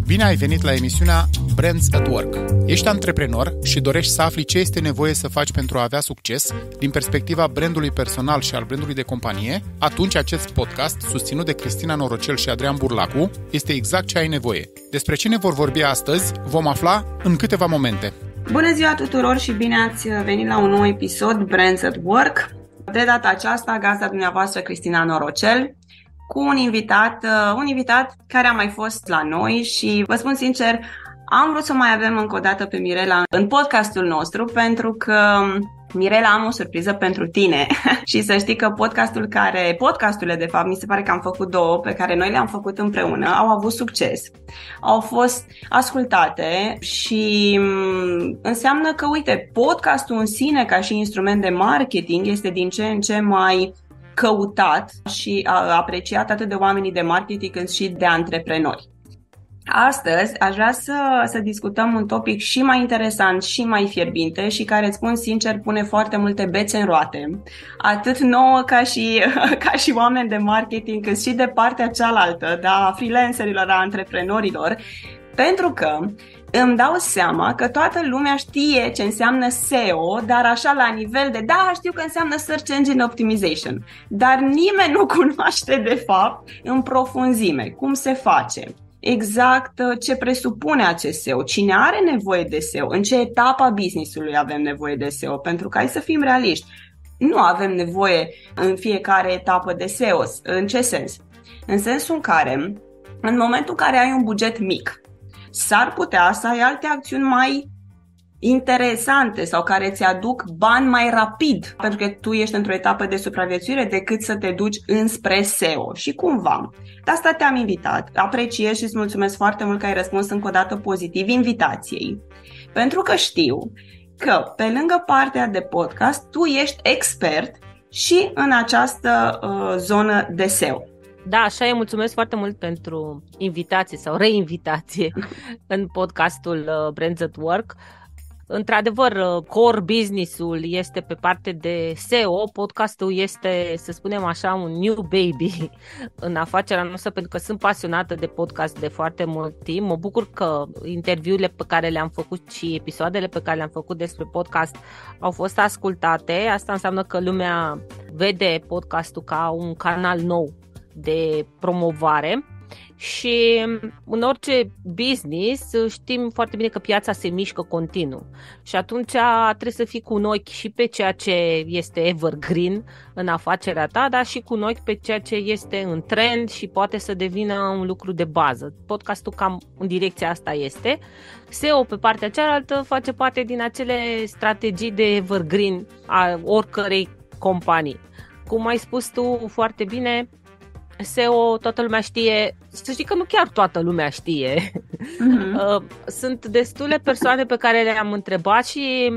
Bine ai venit la emisiunea Brands at Work. Ești antreprenor și dorești să afli ce este nevoie să faci pentru a avea succes din perspectiva brandului personal și al brandului de companie? Atunci acest podcast, susținut de Cristina Norocel și Adrian Burlacu, este exact ce ai nevoie. Despre ce ne vor vorbi astăzi vom afla în câteva momente. Bună ziua tuturor și bine ați venit la un nou episod Brands at Work. De data aceasta, gazda dumneavoastră Cristina Norocel, cu un invitat care a mai fost la noi și vă spun sincer, am vrut să mai avem încă o dată pe Mirela în podcastul nostru pentru că Mirela, am o surpriză pentru tine și să știi că podcasturile de fapt, mi se pare că am făcut două pe care noi le-am făcut împreună, au avut succes, au fost ascultate și înseamnă că, uite, podcastul în sine ca și instrument de marketing este din ce în ce mai căutat și apreciat atât de oamenii de marketing cât și de antreprenori. Astăzi aș vrea să discutăm un topic și mai interesant și mai fierbinte și care, îți spun sincer, pune foarte multe bețe în roate, atât nouă ca și oameni de marketing, cât și de partea cealaltă, a freelancerilor, a antreprenorilor, pentru că îmi dau seama că toată lumea știe ce înseamnă SEO, dar așa la nivel de, știu că înseamnă Search Engine Optimization, dar nimeni nu cunoaște de fapt în profunzime cum se face, exact ce presupune acest SEO, cine are nevoie de SEO, în ce etapă a business-ului avem nevoie de SEO, pentru că hai să fim realiști, nu avem nevoie în fiecare etapă de SEO. În ce sens? În sensul în care, în momentul în care ai un buget mic, s-ar putea să ai alte acțiuni mai interesante sau care îți aduc bani mai rapid, pentru că tu ești într-o etapă de supraviețuire, decât să te duci înspre SEO. Și cumva, de asta te-am invitat. Apreciez și îți mulțumesc foarte mult că ai răspuns încă o dată pozitiv invitației, pentru că știu că pe lângă partea de podcast, tu ești expert și în această zonă de SEO. Da, așa e, mulțumesc foarte mult pentru invitație sau reinvitație în podcastul Brands at Work. Într-adevăr, core business-ul este pe parte de SEO, podcastul este, să spunem așa, un new baby în afacerea noastră, pentru că sunt pasionată de podcast de foarte mult timp. Mă bucur că interviurile pe care le-am făcut și episoadele pe care le-am făcut despre podcast au fost ascultate. Asta înseamnă că lumea vede podcastul ca un canal nou de promovare și în orice business știm foarte bine că piața se mișcă continuu și atunci trebuie să fii cu un ochi și pe ceea ce este evergreen în afacerea ta, dar și cu un ochi pe ceea ce este în trend și poate să devină un lucru de bază. Podcastul cam în direcția asta este. SEO pe partea cealaltă face parte din acele strategii de evergreen a oricărei companii. Cum ai spus tu foarte bine, SEO toată lumea știe, să știi că nu chiar toată lumea știe. Sunt destule persoane pe care le-am întrebat și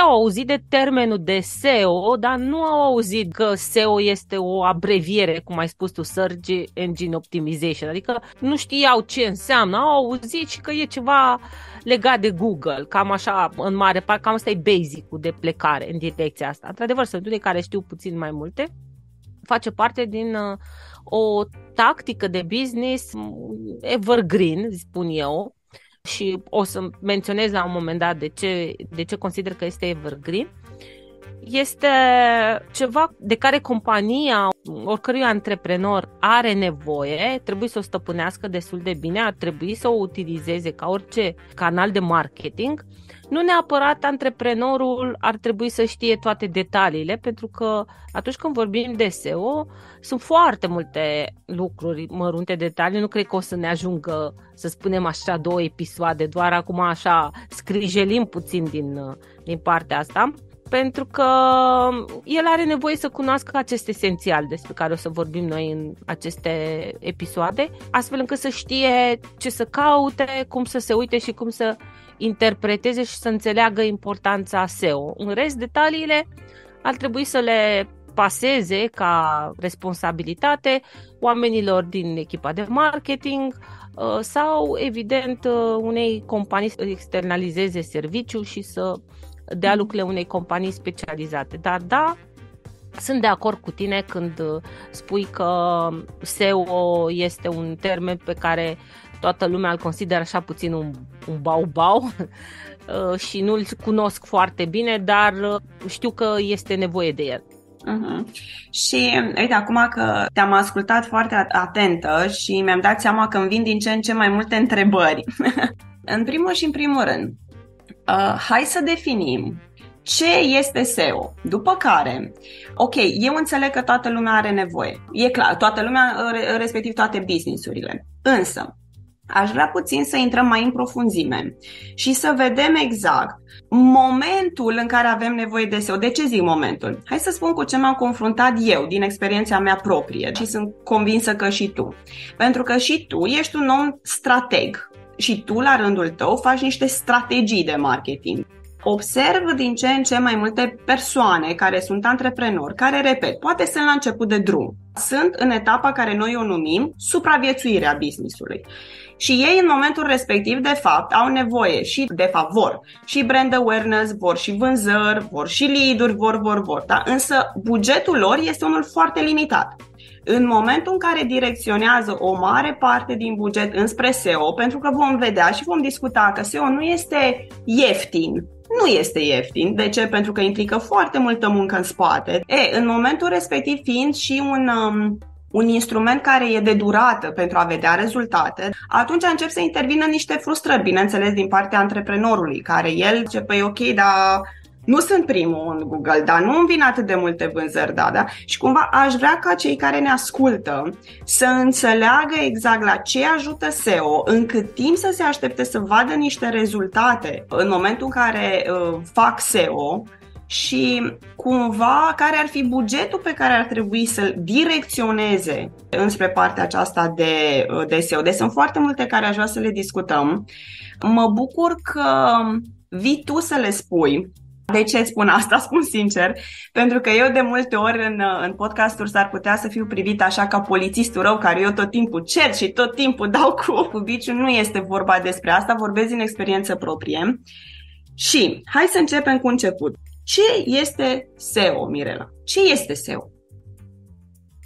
au auzit de termenul de SEO, dar nu au auzit că SEO este o abreviere, cum ai spus tu, Search Engine Optimization, adică nu știau ce înseamnă, au auzit și că e ceva legat de Google, cam așa, în mare parte, cam asta e basic-ul de plecare în direcția asta. Într-adevăr, sunt unii care știu puțin mai multe, face parte din o tactică de business evergreen, spun eu, și o să menționez la un moment dat de ce consider că este evergreen. Este ceva de care compania, oricărui antreprenor are nevoie, trebuie să o stăpânească destul de bine, ar trebui să o utilizeze ca orice canal de marketing. Nu neapărat antreprenorul ar trebui să știe toate detaliile, pentru că atunci când vorbim de SEO, sunt foarte multe lucruri mărunte, detalii. Nu cred că o să ne ajungă, să spunem așa, 2 episoade, doar acum așa scrijelim puțin din partea asta, pentru că el are nevoie să cunoască acest esențial despre care o să vorbim noi în aceste episoade, astfel încât să știe ce să caute, cum să se uite și cum să interpreteze și să înțeleagă importanța SEO. În rest, detaliile ar trebui să le paseze ca responsabilitate oamenilor din echipa de marketing sau, evident, unei companii să externalizeze serviciul și să dea lucrurile unei companii specializate. Dar da, sunt de acord cu tine când spui că SEO este un termen pe care toată lumea îl consideră așa puțin un bau-bau și nu-l cunosc foarte bine, dar știu că este nevoie de el. Uh-huh. Și uite, acum că te-am ascultat foarte atentă și mi-am dat seama că îmi vin din ce în ce mai multe întrebări. În primul rând, hai să definim ce este SEO. După care, ok, eu înțeleg că toată lumea are nevoie. E clar, toată lumea, respectiv toate business-urile. Însă, aș vrea puțin să intrăm mai în profunzime și să vedem exact momentul în care avem nevoie de SEO. De ce zic momentul? Hai să spun cu ce m-am confruntat eu din experiența mea proprie și sunt convinsă că și tu. Pentru că și tu ești un om strateg și tu la rândul tău faci niște strategii de marketing. Observ din ce în ce mai multe persoane care sunt antreprenori, care, repet, poate sunt la început de drum. Sunt în etapa care noi o numim supraviețuirea business-ului. Și ei în momentul respectiv, de fapt, au nevoie și, de fapt, vor și brand awareness, vor și vânzări, vor și lead-uri, vor, da? Însă bugetul lor este unul foarte limitat. În momentul în care direcționează o mare parte din buget înspre SEO, pentru că vom vedea și vom discuta că SEO nu este ieftin, nu este ieftin. De ce? Pentru că implică foarte multă muncă în spate. În momentul respectiv fiind și un instrument care e de durată pentru a vedea rezultate, atunci încep să intervină niște frustrări, bineînțeles, din partea antreprenorului, care el zice, păi ok, dar nu sunt primul în Google, dar nu îmi vin atât de multe vânzări, da? Și cumva aș vrea ca cei care ne ascultă să înțeleagă exact la ce ajută SEO, în cât timp să se aștepte să vadă niște rezultate în momentul în care fac SEO și cumva care ar fi bugetul pe care ar trebui să-l direcționeze înspre partea aceasta de SEO. Deci sunt foarte multe care aș vrea să le discutăm. Mă bucur că vii tu să le spui. De ce spun asta? Spun sincer, pentru că eu de multe ori în podcasturi s-ar putea să fiu privit așa ca polițistul rău, care eu tot timpul cer și tot timpul dau cu biciul. Nu este vorba despre asta, vorbesc din experiență proprie. Și hai să începem cu început. Ce este SEO, Mirela? Ce este SEO?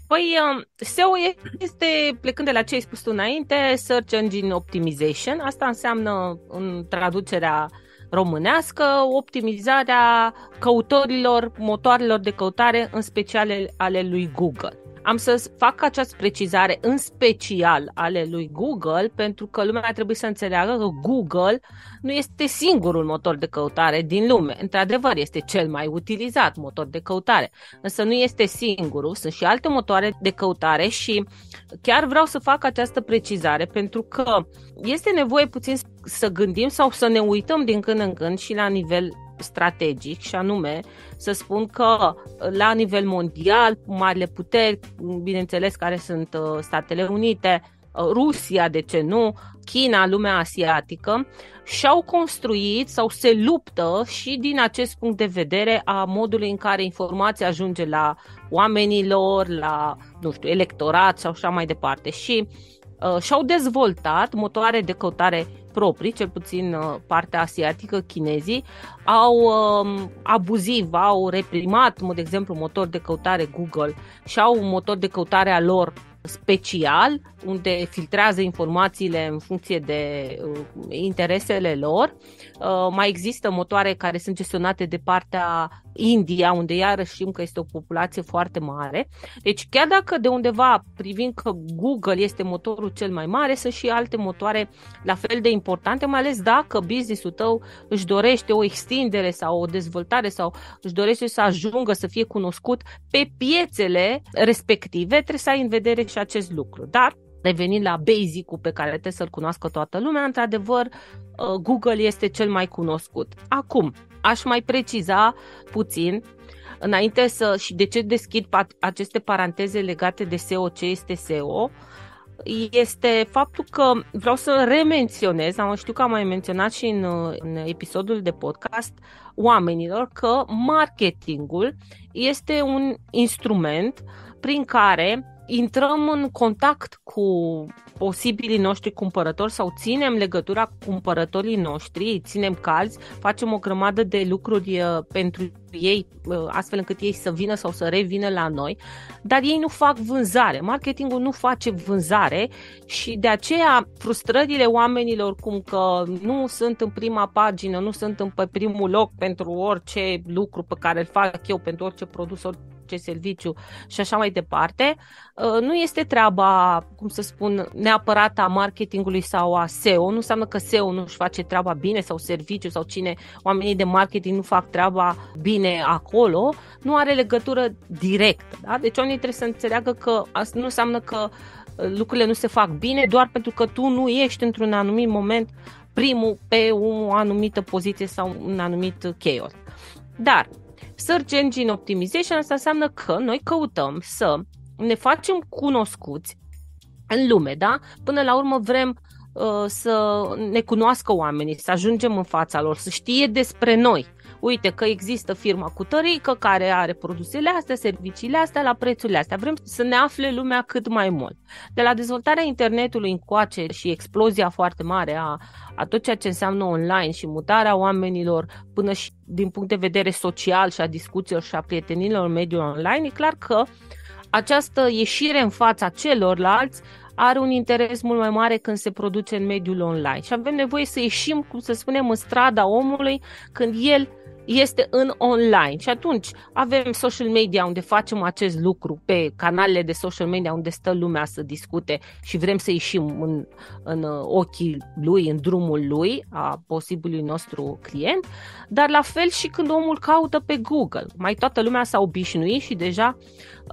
Păi, SEO este, plecând de la ce ai spus tu înainte, Search Engine Optimization. Asta înseamnă, în traducerea românească, optimizarea căutorilor, motoarelor de căutare, în special ale lui Google. Am să fac această precizare, în special ale lui Google, pentru că lumea trebuie să înțeleagă că Google nu este singurul motor de căutare din lume. Într-adevăr, este cel mai utilizat motor de căutare, însă nu este singurul, sunt și alte motoare de căutare și chiar vreau să fac această precizare pentru că este nevoie puțin să gândim sau să ne uităm din când în când și la nivel strategic, și anume să spun că la nivel mondial, marile puteri, bineînțeles care sunt Statele Unite, Rusia, de ce nu, China, lumea asiatică, și-au construit sau se luptă și din acest punct de vedere a modului în care informația ajunge la oamenii lor, la, nu știu, electorat sau așa mai departe. Și și-au dezvoltat motoare de căutare proprii, cel puțin partea asiatică, chinezii, au reprimat, de exemplu, motor de căutare Google și au un motor de căutare a lor special, unde filtrează informațiile în funcție de interesele lor. Mai există motoare care sunt gestionate de partea India, unde iarăși știm că este o populație foarte mare. Deci chiar dacă de undeva privim că Google este motorul cel mai mare, sunt și alte motoare la fel de importante, mai ales dacă business-ul tău își dorește o extindere sau o dezvoltare sau își dorește să ajungă să fie cunoscut pe piețele respective, trebuie să ai în vedere și acest lucru. Dar revenind la basic-ul pe care trebuie să-l cunoască toată lumea, într-adevăr, Google este cel mai cunoscut. Acum, aș mai preciza puțin, înainte și de ce deschid aceste paranteze legate de SEO, ce este SEO, este faptul că vreau să remenționez, știu că am mai menționat și în episodul de podcast, oamenilor că marketingul este un instrument prin care intrăm în contact cu posibilii noștri cumpărători sau ținem legătura cu cumpărătorii noștri, îi ținem calzi, facem o grămadă de lucruri pentru ei, astfel încât ei să vină sau să revină la noi, dar ei nu fac vânzare. Marketingul nu face vânzare și de aceea frustrările oamenilor cum că nu sunt în prima pagină, nu sunt pe primul loc pentru orice lucru pe care îl fac eu, pentru orice produs, orice serviciu și așa mai departe, nu este treaba, cum să spun, neapărat a marketingului sau a SEO. Nu înseamnă că SEO nu își face treaba bine sau serviciu sau oamenii de marketing nu fac treaba bine acolo, nu are legătură directă. Da? Deci oamenii trebuie să înțeleagă că asta nu înseamnă că lucrurile nu se fac bine doar pentru că tu nu ești într-un anumit moment primul pe o anumită poziție sau un anumit keyword. Dar Search Engine Optimization asta înseamnă că noi căutăm să ne facem cunoscuți în lume, da? Până la urmă vrem să ne cunoască oamenii, să ajungem în fața lor, să știe despre noi. Uite că există firma cutărică care are produsele astea, serviciile astea, la prețurile astea. Vrem să ne afle lumea cât mai mult. De la dezvoltarea internetului încoace și explozia foarte mare a tot ceea ce înseamnă online și mutarea oamenilor până și din punct de vedere social și a discuțiilor și a prietenilor în mediul online, e clar că această ieșire în fața celorlalți are un interes mult mai mare când se produce în mediul online și avem nevoie să ieșim, cum să spunem, în strada omului când el este în online și atunci avem social media unde facem acest lucru, pe canalele de social media unde stă lumea să discute și vrem să ieșim în ochii lui, în drumul lui, a posibilului nostru client, dar la fel și când omul caută pe Google. Mai toată lumea s-a obișnuit și deja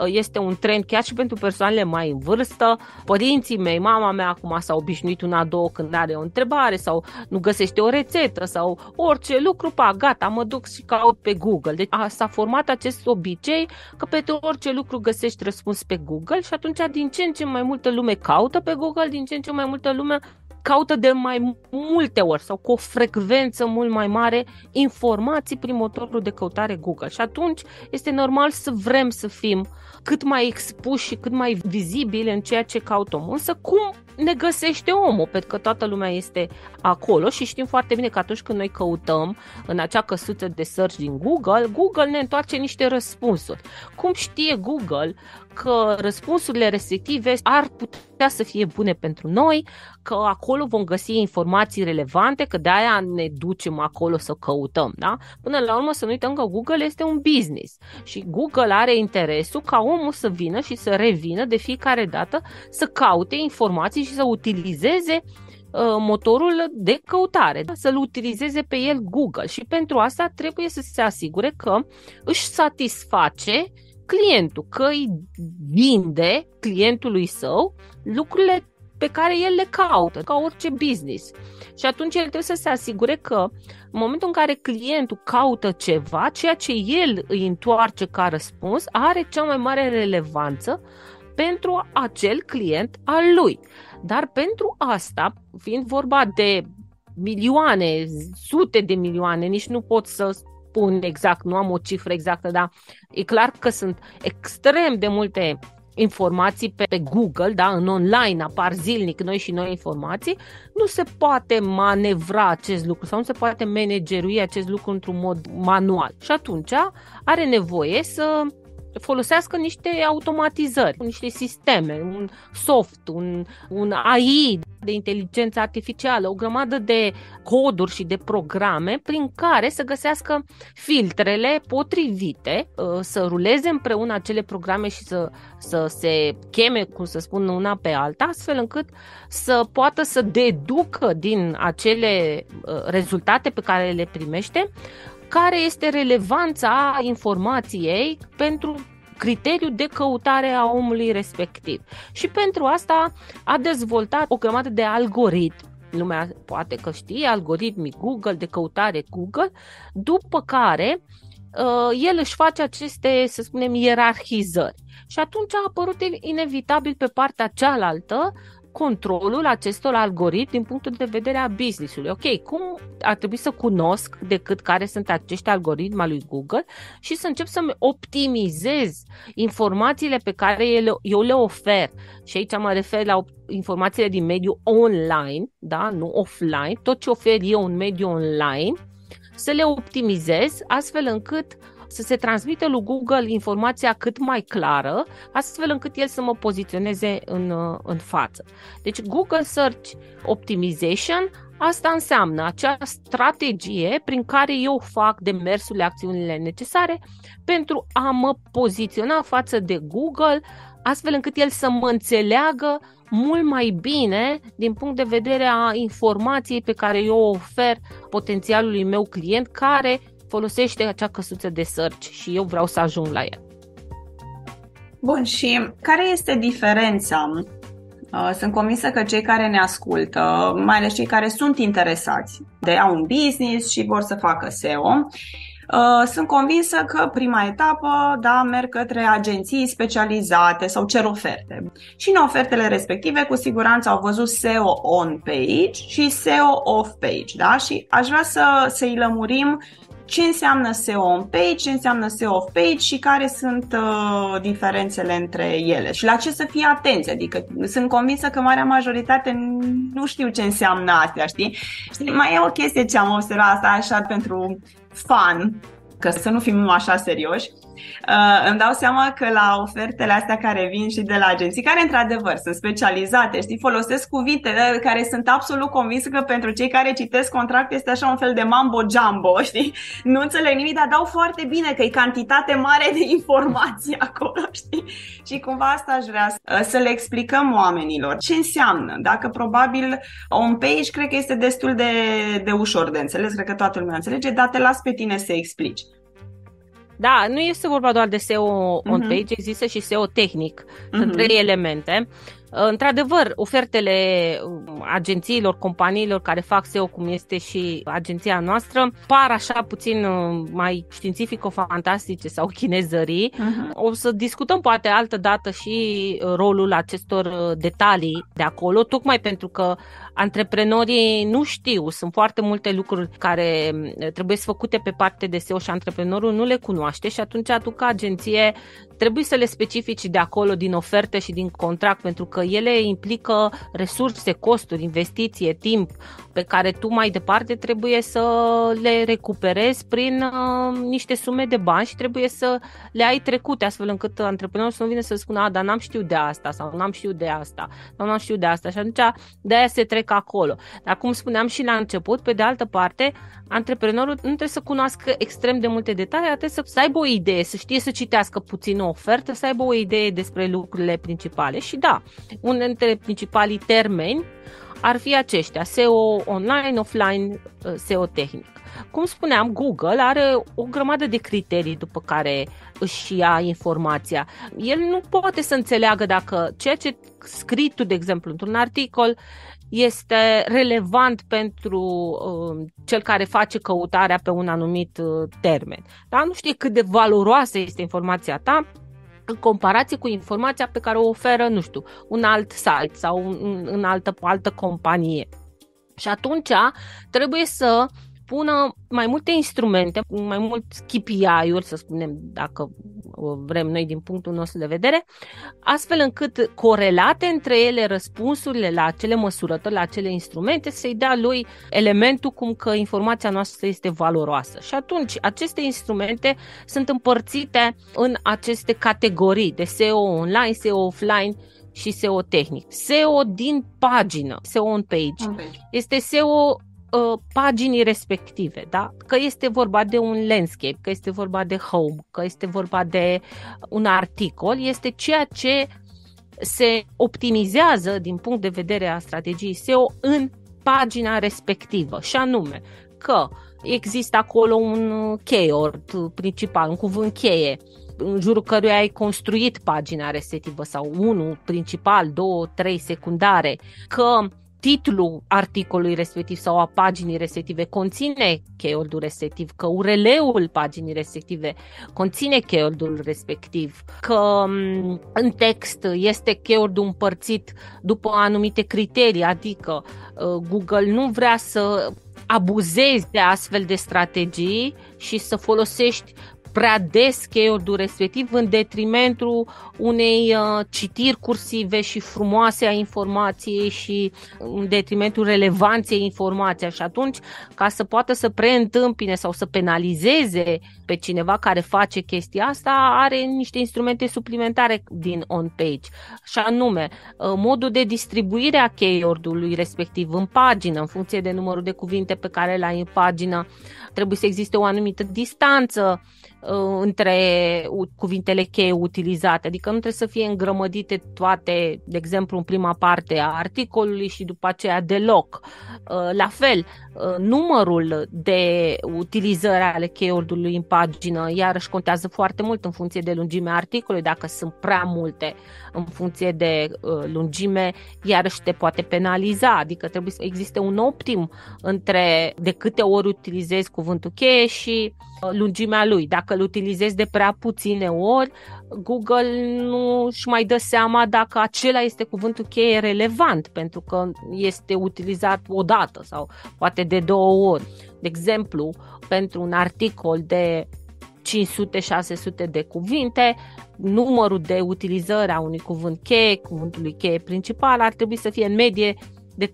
este un trend chiar și pentru persoanele mai în vârstă. Părinții mei, mama mea acum s-a obișnuit una, două când are o întrebare sau nu găsește o rețetă sau orice lucru, gata, mă duc și caut pe Google. Deci s-a format acest obicei că pentru orice lucru găsești răspuns pe Google și atunci din ce în ce mai multă lume caută pe Google, din ce în ce mai multă lume caută de mai multe ori sau cu o frecvență mult mai mare informații prin motorul de căutare Google. Și atunci este normal să vrem să fim cât mai expuși și cât mai vizibili în ceea ce caută omul. Însă cum ne găsește omul? Pentru că toată lumea este acolo și știm foarte bine că atunci când noi căutăm în acea căsuță de search din Google, Google ne întoarce niște răspunsuri. Cum știe Google că răspunsurile respective ar putea să fie bune pentru noi, că acolo vom găsi informații relevante, că de-aia ne ducem acolo să căutăm, da? Până la urmă să nu uităm că Google este un business și Google are interesul ca omul să vină și să revină de fiecare dată să caute informații și să utilizeze motorul de căutare, da? Să-l utilizeze pe el Google și pentru asta trebuie să se asigure că își satisface clientul, că îi vinde clientului său lucrurile pe care el le caută, ca orice business. Și atunci el trebuie să se asigure că în momentul în care clientul caută ceva, ceea ce el îi întoarce ca răspuns are cea mai mare relevanță pentru acel client al lui. Dar pentru asta, fiind vorba de milioane, sute de milioane, nici nu pot să spun exact, nu am o cifră exactă, dar e clar că sunt extrem de multe informații pe Google, da, în online apar zilnic noi informații, nu se poate manevra acest lucru sau nu se poate managerui acest lucru într-un mod manual. Și atunci are nevoie să folosească niște automatizări, niște sisteme, un soft, un AI de inteligență artificială, o grămadă de coduri și de programe prin care să găsească filtrele potrivite, să ruleze împreună acele programe și să se cheme, cum să spun, una pe alta, astfel încât să poată să deducă din acele rezultate pe care le primește care este relevanța informației pentru criteriul de căutare a omului respectiv. Și pentru asta a dezvoltat o grămadă de algoritmi. Lumea poate că știe, algoritmii Google, de căutare Google, după care el își face aceste, să spunem, ierarhizări. Și atunci a apărut inevitabil pe partea cealaltă controlul acestor algoritmi din punctul de vedere a business-ului. Ok, cum ar trebui să cunosc decât care sunt acești algoritmi al lui Google și să încep să-mi optimizez informațiile pe care eu le ofer. Și aici mă refer la informațiile din mediul online, da? Nu offline, tot ce ofer eu în mediul online, să le optimizez astfel încât să se transmită lui Google informația cât mai clară, astfel încât el să mă poziționeze în față. Deci Google Search Optimization, asta înseamnă acea strategie prin care eu fac demersurile, acțiunile necesare pentru a mă poziționa față de Google, astfel încât el să mă înțeleagă mult mai bine din punct de vedere a informației pe care eu o ofer potențialului meu client care folosește acea căsuță de search și eu vreau să ajung la el. Bun, și care este diferența? Sunt convinsă că cei care ne ascultă, mai ales cei care sunt interesați de a un business și vor să facă SEO, sunt convinsă că prima etapă, da, merg către agenții specializate sau cer oferte. Și în ofertele respective, cu siguranță au văzut SEO on page și SEO off page, da? Și aș vrea să-i lămurim ce înseamnă SEO on page, ce înseamnă SEO off page și care sunt diferențele între ele și la ce să fie atenți. Adică sunt convinsă că marea majoritate nu știu ce înseamnă astea, știi? Mai e o chestie ce am observat asta așa pentru fun, că să nu fim așa serioși. Îmi dau seama că la ofertele astea care vin și de la agenții, care într-adevăr sunt specializate, știi, folosesc cuvinte care sunt absolut convinsă că pentru cei care citesc contract este așa un fel de mambo-jumbo, știi? Nu înțeleg nimic, dar dau foarte bine că e cantitate mare de informații acolo, știi? Și cumva asta aș vrea să le explicăm oamenilor. Ce înseamnă? Dacă probabil on page cred că este destul de ușor de înțeles, cred că toată lumea înțelege, dar te las pe tine să explici. Da, nu este vorba doar de SEO on page, există și SEO tehnic. Sunt trei elemente. Într-adevăr, ofertele agențiilor, companiilor care fac SEO, cum este și agenția noastră, par așa puțin mai științifico-fantastice sau chinezării. O să discutăm poate altă dată și rolul acestor detalii de acolo, tocmai pentru că antreprenorii nu știu, sunt foarte multe lucruri care trebuie să făcute pe parte de SEO și antreprenorul nu le cunoaște și atunci tu ca agenție trebuie să le specifici de acolo din oferte și din contract, pentru că ele implică resurse, costuri, investiție, timp pe care tu mai departe trebuie să le recuperezi prin niște sume de bani și trebuie să le ai trecute astfel încât antreprenorul să nu vină să spună dar n-am știut de asta sau n-am știut de asta sau n-am știut de asta și atunci de-aia se trec acolo. Dar cum spuneam și la început, pe de altă parte, antreprenorul nu trebuie să cunoască extrem de multe detalii, dar trebuie să aibă o idee, să știe să citească puțin o ofertă, să aibă o idee despre lucrurile principale. Și da, unul dintre principalii termeni ar fi aceștia, SEO online, offline, SEO tehnic. Cum spuneam, Google are o grămadă de criterii după care își ia informația. El nu poate să înțeleagă dacă ceea ce scrii tu, de exemplu, într-un articol este relevant pentru cel care face căutarea pe un anumit termen. Dar nu știe cât de valoroasă este informația ta în comparație cu informația pe care o oferă, nu știu, un alt site sau în altă companie. Și atunci trebuie să pună mai multe instrumente, mai mulți KPI-uri, să spunem, dacă vrem noi din punctul nostru de vedere, astfel încât corelate între ele răspunsurile la acele măsurători, la acele instrumente, să-i dea lui elementul cum că informația noastră este valoroasă. Și atunci aceste instrumente sunt împărțite în aceste categorii de SEO online, SEO offline și SEO tehnic. SEO din pagină, SEO on page, este SEO paginii respective, da? Că este vorba de un landscape, că este vorba de home, că este vorba de un articol, este ceea ce se optimizează din punct de vedere a strategiei SEO în pagina respectivă, și anume că există acolo un keyword principal, un cuvânt cheie, în jurul căruia ai construit pagina respectivă sau unul principal, 2, 3 secundare, că titlul articolului respectiv sau a paginii respective conține keyword-ul respectiv, că URL-ul paginii respective conține keyword-ul respectiv, că în text este keyword-ul împărțit după anumite criterii, adică Google nu vrea să abuzezi de astfel de strategii și să folosești prea des keyword-ul respectiv în detrimentul unei citiri cursive și frumoase a informației și în detrimentul relevanței informației. Și atunci, ca să poată să preîntâmpine sau să penalizeze pe cineva care face chestia asta, are niște instrumente suplimentare din on-page. Și anume, modul de distribuire a keyword-ului respectiv în pagină, în funcție de numărul de cuvinte pe care le ai în pagină, trebuie să existe o anumită distanță între cuvintele cheie utilizate, adică nu trebuie să fie îngrămădite toate, de exemplu, în prima parte a articolului și după aceea deloc. La fel, numărul de utilizări ale keyword-ului în pagină iarăși contează foarte mult în funcție de lungimea articolului. Dacă sunt prea multe în funcție de lungime, iarăși te poate penaliza, adică trebuie să existe un optim între de câte ori utilizezi cuvântul cheie și lungimea lui. Dacă îl utilizezi de prea puține ori, Google nu își mai dă seama dacă acela este cuvântul cheie relevant, pentru că este utilizat odată sau poate de 2 ori. De exemplu, pentru un articol de 500-600 de cuvinte, numărul de utilizări a unui cuvânt cheie, cuvântului cheie principal, ar trebui să fie în medie de 3-4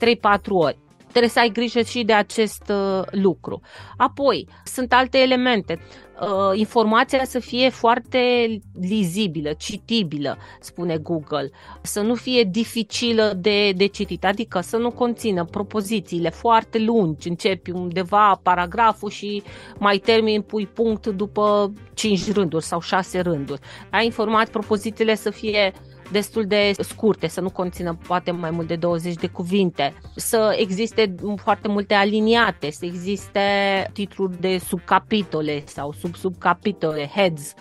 ori. Trebuie să ai grijă și de acest lucru. Apoi, sunt alte elemente. Informația să fie foarte lizibilă, citibilă, spune Google, să nu fie dificilă de citit, adică să nu conțină propozițiile foarte lungi, începi undeva paragraful și mai termini, pui punct după 5 rânduri sau 6 rânduri. Ai propozițiile să fie destul de scurte, să nu conțină poate mai mult de 20 de cuvinte, să existe foarte multe aliniate, să existe titluri de subcapitole sau subcapitole, heads,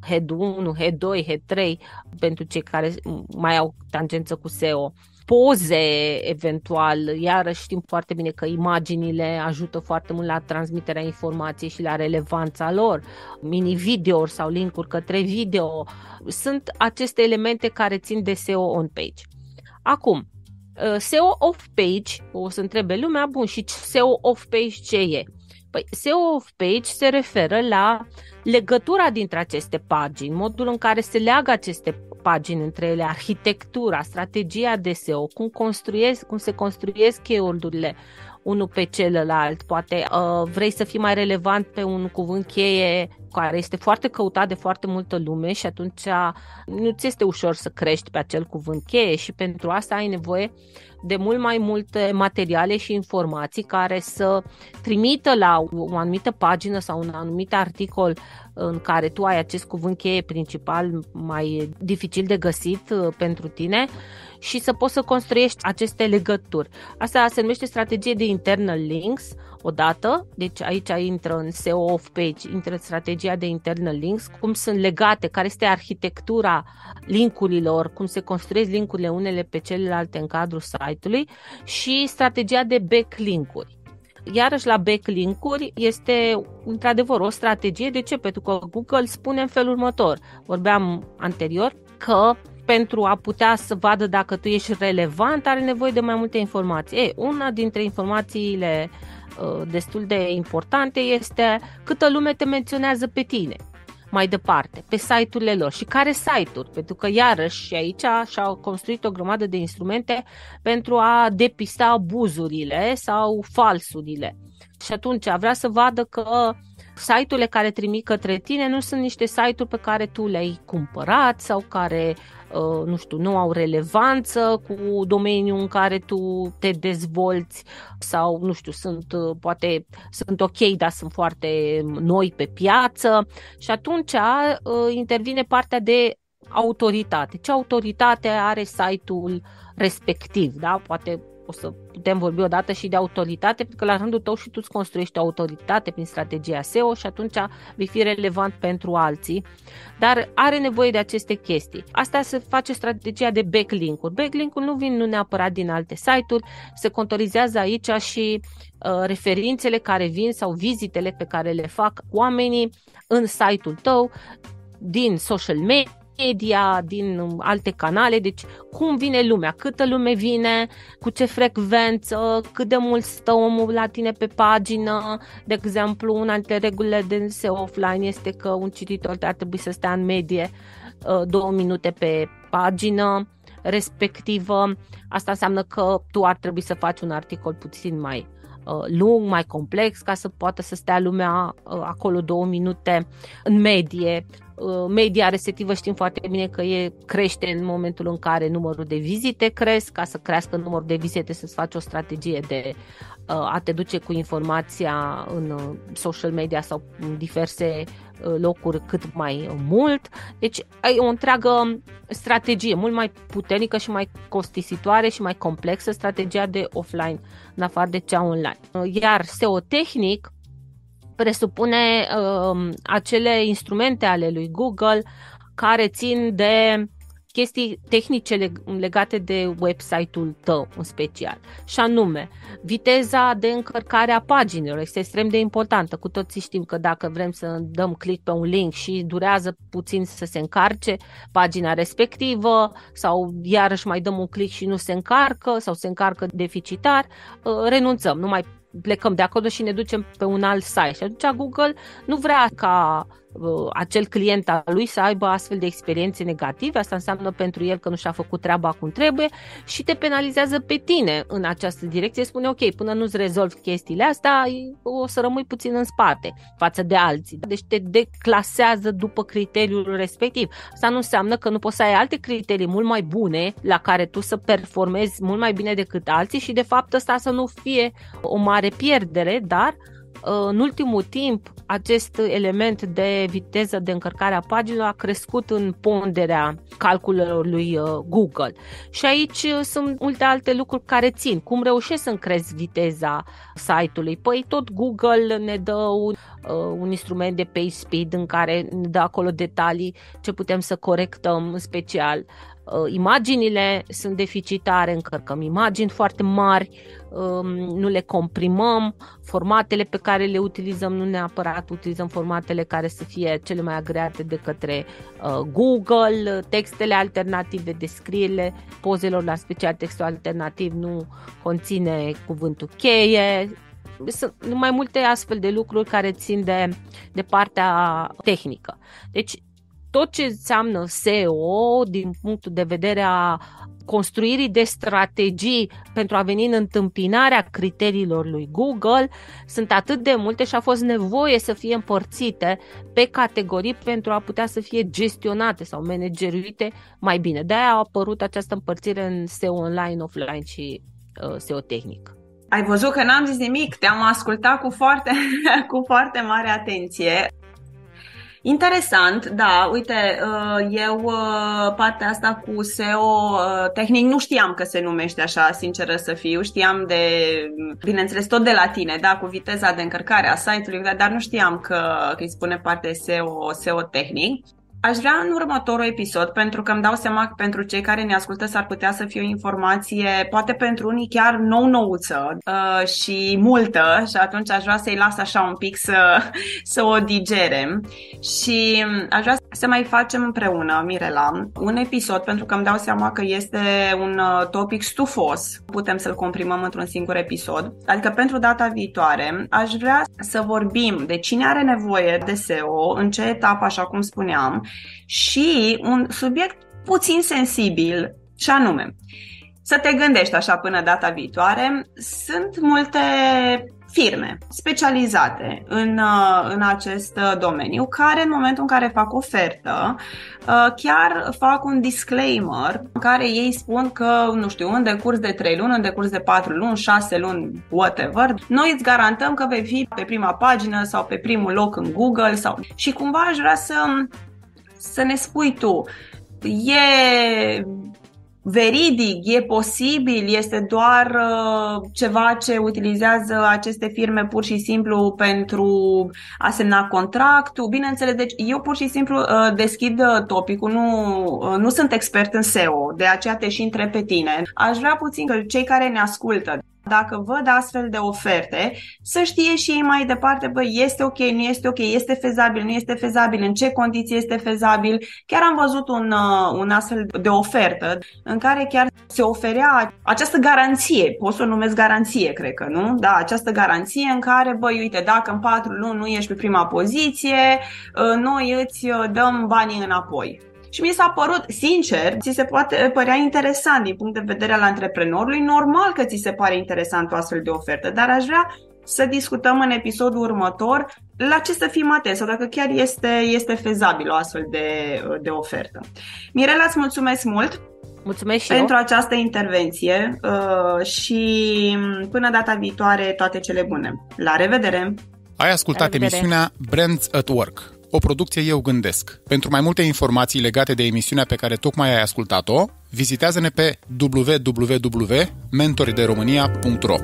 head 1, head 2, head 3, pentru cei care mai au tangență cu SEO. Poze, eventual, iarăși știm foarte bine că imaginile ajută foarte mult la transmiterea informației și la relevanța lor, mini-videouri sau link-uri către video, sunt aceste elemente care țin de SEO on-page. Acum, SEO off-page, o să întrebe lumea, bun, și SEO off-page ce e? Păi, SEO off-page se referă la legătura dintre aceste pagini, modul în care se leagă aceste pagini între ele, arhitectura, strategia de SEO, cum se construiesc keyword-urile unul pe celălalt. Poate vrei să fii mai relevant pe un cuvânt cheie care este foarte căutat de foarte multă lume și atunci nu ți este ușor să crești pe acel cuvânt cheie și pentru asta ai nevoie de mult mai multe materiale și informații care să trimită la o anumită pagină sau un anumit articol în care tu ai acest cuvânt cheie principal mai dificil de găsit pentru tine și să poți să construiești aceste legături. Asta se numește strategie de internal links odată, deci aici intră în SEO off-page, intră strategia de internal links, cum sunt legate, care este arhitectura linkurilor, cum se construiesc linkurile unele pe celelalte în cadrul site-ului și strategia de backlink-uri. Iarăși la backlink-uri este într-adevăr o strategie. De ce? Pentru că Google spune în felul următor. Vorbeam anterior că pentru a putea să vadă dacă tu ești relevant are nevoie de mai multe informații. Una dintre informațiile destul de importante este câtă lume te menționează pe tine mai departe, pe site-urile lor și care site-uri, pentru că iarăși aici și-au construit o grămadă de instrumente pentru a depista abuzurile sau falsurile. Și atunci vrea să vadă că site-urile care trimit către tine nu sunt niște site-uri pe care tu le-ai cumpărat sau care, nu au relevanță cu domeniul în care tu te dezvolți sau, poate sunt ok, dar sunt foarte noi pe piață și atunci intervine partea de autoritate. Ce autoritate are site-ul respectiv, da? Poate o să putem vorbi odată și de autoritate, pentru că la rândul tău și tu îți construiești o autoritate prin strategia SEO și atunci vei fi relevant pentru alții, dar are nevoie de aceste chestii. Asta se face strategia de backlink-uri. Backlink-uri nu vin neapărat din alte site-uri, se contorizează aici și referințele care vin sau vizitele pe care le fac oamenii în site-ul tău, din social media, din alte canale, deci cum vine lumea, câtă lume vine, cu ce frecvență, cât de mult stă omul la tine pe pagină. De exemplu, una dintre regulile de SEO offline este că un cititor ar trebui să stea în medie 2 minute pe pagină respectivă. Asta înseamnă că tu ar trebui să faci un articol puțin mai lung, mai complex, ca să poată să stea lumea acolo 2 minute în medie. Media receptivă știm foarte bine că crește în momentul în care numărul de vizite cresc. Ca să crească numărul de vizite, să-ți faci o strategie de a te duce cu informația în social media sau în diverse locuri cât mai mult. Deci ai o întreagă strategie mult mai puternică și mai costisitoare și mai complexă, strategia de offline în afară de cea online. Iar SEO tehnic presupune acele instrumente ale lui Google care țin de chestii tehnice legate de website-ul tău în special. Și anume, viteza de încărcare a paginilor este extrem de importantă. Cu toții știm că dacă vrem să dăm click pe un link și durează puțin să se încarce pagina respectivă sau iarăși mai dăm un click și nu se încarcă sau se încarcă deficitar, renunțăm, nu mai plecăm de acolo și ne ducem pe un alt site. Și atunci Google nu vrea ca acel client al lui să aibă astfel de experiențe negative. Asta înseamnă pentru el că nu și-a făcut treaba cum trebuie și te penalizează pe tine în această direcție. Spune ok, până nu-ți rezolvi chestiile astea, o să rămâi puțin în spate față de alții. Deci te declasează după criteriul respectiv. Asta nu înseamnă că nu poți să ai alte criterii mult mai bune la care tu să performezi mult mai bine decât alții și de fapt ăsta să nu fie o mare pierdere, dar în ultimul timp acest element de viteză de încărcare a paginilor a crescut în ponderea calculelor lui Google. Și aici sunt multe alte lucruri care țin. Cum reușești să încrezi viteza site-ului? Păi tot Google ne dă un instrument de page speed în care ne dă acolo detalii ce putem să corectăm, în special imaginile sunt deficitare, încărcăm imagini foarte mari, nu le comprimăm, formatele pe care le utilizăm nu neapărat utilizăm formatele care să fie cele mai agreate de către Google, textele alternative, descrierile pozelor, la special textul alternativ nu conține cuvântul cheie. Sunt mai multe astfel de lucruri care țin de partea tehnică. Deci tot ce înseamnă SEO din punctul de vedere a construirii de strategii pentru a veni în întâmpinarea criteriilor lui Google sunt atât de multe și a fost nevoie să fie împărțite pe categorii pentru a putea să fie gestionate sau manageruite mai bine. De-aia a apărut această împărțire în SEO online, offline și SEO tehnic. Ai văzut că n-am zis nimic, te-am ascultat cu foarte mare atenție. Interesant, da, uite, eu partea asta cu SEO tehnic nu știam că se numește așa, sinceră să fiu, știam bineînțeles tot de la tine, da, cu viteza de încărcare a site-ului, dar nu știam că îi spune parte SEO tehnic. Aș vrea în următorul episod, pentru că îmi dau seama că pentru cei care ne ascultă s-ar putea să fie o informație, poate pentru unii chiar nou-nouță și multă, și atunci aș vrea să-i las așa un pic să o digerem. Și aș vrea să mai facem împreună, Mirela, un episod, pentru că îmi dau seama că este un topic stufos, putem să-l comprimăm într-un singur episod. Adică pentru data viitoare aș vrea să vorbim de cine are nevoie de SEO, în ce etapă, așa cum spuneam, și un subiect puțin sensibil, și anume, să te gândești așa până data viitoare, sunt multe firme specializate în acest domeniu care în momentul în care fac ofertă chiar fac un disclaimer în care ei spun că, nu știu, în decurs de 3 luni, în decurs de 4 luni, 6 luni, whatever, noi îți garantăm că vei fi pe prima pagină sau pe primul loc în Google și cumva aș vrea să ne spui tu, veridic, e posibil, este doar ceva ce utilizează aceste firme pur și simplu pentru a semna contractul. Bineînțeles, deci eu pur și simplu deschid topicul, nu sunt expert în SEO, de aceea te și întreb pe tine. Aș vrea puțin că cei care ne ascultă, dacă văd astfel de oferte, să știe și ei mai departe, este ok, nu este ok, este fezabil, nu este fezabil, în ce condiții este fezabil. Chiar am văzut un astfel de ofertă în care chiar se oferea această garanție, pot să o numesc garanție, cred că, nu? Da, această garanție în care, uite, dacă în 4 luni nu ești pe prima poziție, noi îți dăm banii înapoi. Și mi s-a părut, sincer, ți se poate părea interesant din punct de vedere al antreprenorului, normal că ți se pare interesant o astfel de ofertă, dar aș vrea să discutăm în episodul următor la ce să fim atenți sau dacă chiar este fezabil o astfel de ofertă. Mirela, îți mulțumesc mult! Mulțumesc și pentru eu. Această intervenție și până data viitoare toate cele bune. La revedere! Ai ascultat emisiunea Brands at Work, o producție Eu Gândesc. Pentru mai multe informații legate de emisiunea pe care tocmai ai ascultat-o, vizitează-ne pe www.mentorideromania.ro.